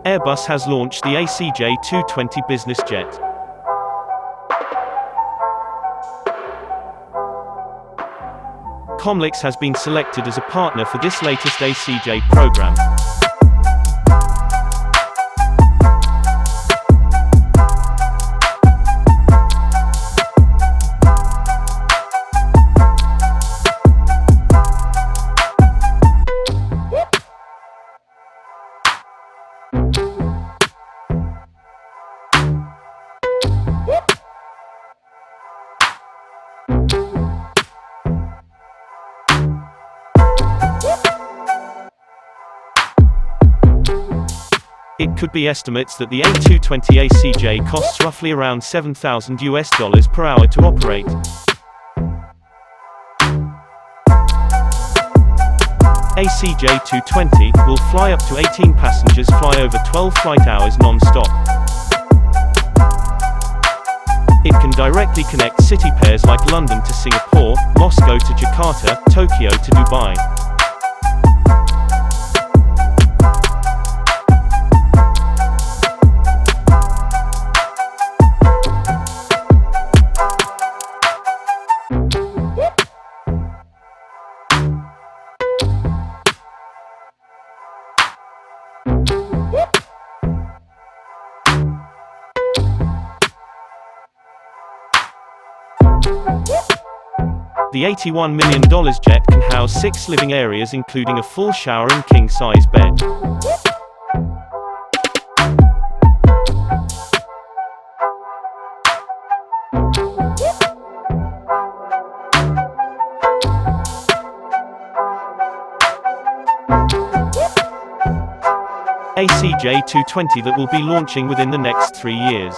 Airbus has launched the ACJ TwoTwenty business jet. Comlix has been selected as a partner for this latest ACJ program. It could be estimates that the A220 ACJ costs roughly around $7,000 per hour to operate. ACJ TwoTwenty will fly up to 18 passengers, fly over 12 flight hours non-stop. It can directly connect city pairs like London to Singapore, Moscow to Jakarta, Tokyo to Dubai. The $81 million jet can house 6 living areas including a full shower and king-size bed. ACJ TwoTwenty that will be launching within the next 3 years.